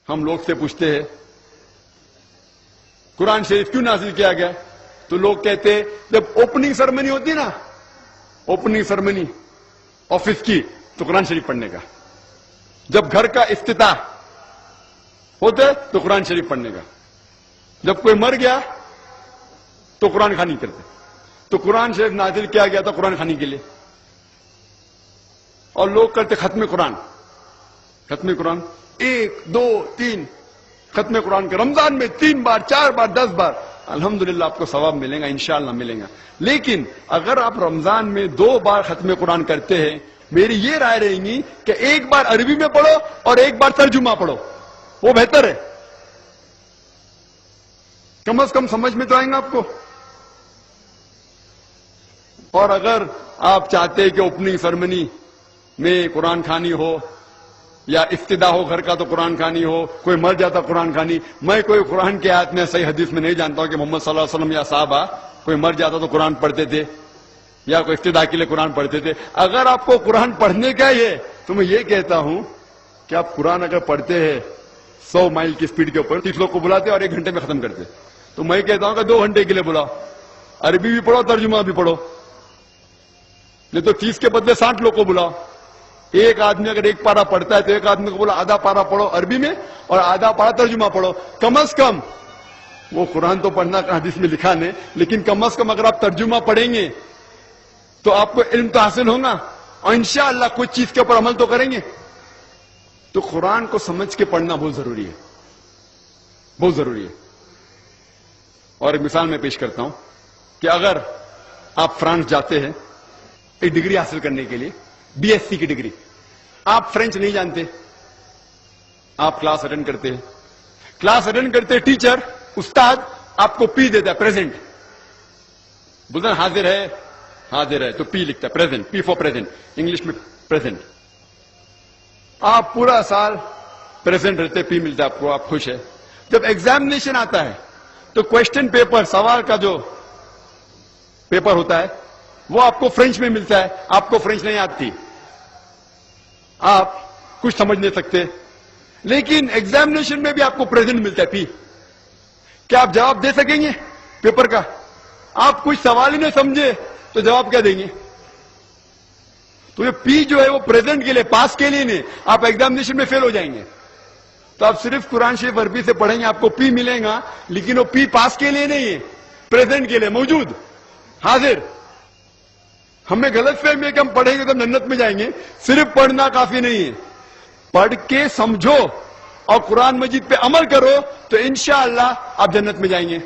ہم لوگ سے پوچھتے ہیں قرآن شریف کیوں نازل کیا گیا، تو لوگ کہتے ہیں جب اوپننگ سرمنی ہوتی نا، اوپننگ سرمنی آفس کی، تو قرآن شریف پڑھنے کا، جب گھر کا افتتاح ہوتا ہے تو قرآن شریف پڑھنے کا، جب کوئی مر گیا تو قرآن خوانی کرتے، تو قرآن شریف نازل کیا گیا تھا قرآن خوانی کے لیے. اور لوگ کرتے ختم قرآن، ختم قرآن 1 2 3 ختم قرآن کے رمضان میں 3 بار 4 بار 10 بار، الحمدللہ آپ کو ثواب ملے گا، انشاءاللہ ملے گا. لیکن اگر آپ رمضان میں 2 بار ختم قرآن کرتے ہیں، میری یہ رائے رہے گی کہ 1 بار عربی میں پڑھو اور 1 بار ترجمہ پڑھو، وہ بہتر ہے. کم از کم سمجھ میں تو آئیں گا آپ کو. اور اگر آپ چاہتے ہیں کہ اوپننگ سرمنی میں قرآن خوانی ہو یا افتتاح ہو گھر کا تو قرآن خوانی ہو، کوئی مر جاتا قرآن خوانی، میں کوئی قرآن کی آیت میں صحیح حدیث میں نہیں جانتا ہوں کہ محمد صلی اللہ علیہ وسلم یا صحابہ کوئی مر جاتا تو قرآن پڑھتے تھے یا کوئی افتتاح کے لیے قرآن پڑھتے تھے. اگر آپ کو قرآن پڑھنے کا ہی ہے تو میں یہ کہتا ہوں کہ آپ قرآن اگر پڑھتے ہیں 100 مائل کی سپیڈ کے اوپر، 30 لوگ کو بلاتے اور 1 گھنٹے میں ختم کرتے، تو میں کہتا ہوں کہ 2 گھنٹے کے لیے بلاؤ، عربی بھی پڑھو ترجمہ بھی پڑھو. نہیں تو 30 کے بدلے 60 لوگ کو بلاؤ. ایک آدمی اگر 1 پارا پڑھتا ہے تو ایک آدمی کو بولا آدھا پارا پڑھو عربی میں اور آدھا پارا ترجمہ پڑھو. کم از کم وہ قرآن تو پڑھنا حدیث میں لکھا نہیں، لیکن کم از کم اگر آپ ترجمہ پڑھیں گے تو آپ کو علم تو حاصل ہوگا اور انشاءاللہ کچھ چیز کے اوپر عمل تو کریں گے. تو قرآن کو سمجھ کے پڑھنا بہت ضروری ہے، بہت ضروری ہے. اور ایک مثال میں پیش کرتا ہوں کہ اگر آپ فرانس جاتے ہیں ایک ڈگری حاصل کرنے کے لیے، BSc کی ڈگری، آپ فرینچ نہیں جانتے، آپ کلاس اٹینڈ کرتے ہیں، کلاس اٹینڈ کرتے ٹیچر استاد آپ کو پی دیتا ہے، پریزنٹ بولتا ہے حاضر ہے، حاضر ہے تو پی لکھتا ہے، present, P for present, English میں پریزنٹ. آپ پورا سال پریزنٹ رہتے، پی ملتا ہے آپ کو، آپ خوش ہے. جب ایگزامینیشن آتا ہے تو کوشچن پیپر، سوال کا جو پیپر ہوتا ہے وہ آپ کو فرینچ میں ملتا ہے، آپ کو فرینچ نہیں آتی، آپ کچھ سمجھ نہیں سکتے، لیکن ایگزامینیشن میں بھی آپ کو پریزنٹ ملتا ہے، پی. کیا آپ جواب دے سکیں گے پیپر کا؟ آپ کچھ سوال ہی نہیں سمجھے تو جواب کیا دیں گے؟ تو یہ پی جو ہے وہ پریزنٹ کے لیے، پاس کے لیے نہیں، آپ ایگزامینیشن میں فیل ہو جائیں گے. تو آپ صرف قرآن شریف عربی سے پڑھیں گے آپ کو پی ملے گا، لیکن وہ پی پاس کے لیے نہیں ہے، پریزنٹ کے لیے، موجود، حاضر. ہمیں غلط فہمی ہے کہ ہم پڑھیں گے تو جنت میں جائیں گے. صرف پڑھنا کافی نہیں ہے، پڑھ کے سمجھو اور قرآن مجید پہ عمل کرو تو انشاءاللہ آپ جنت میں جائیں گے.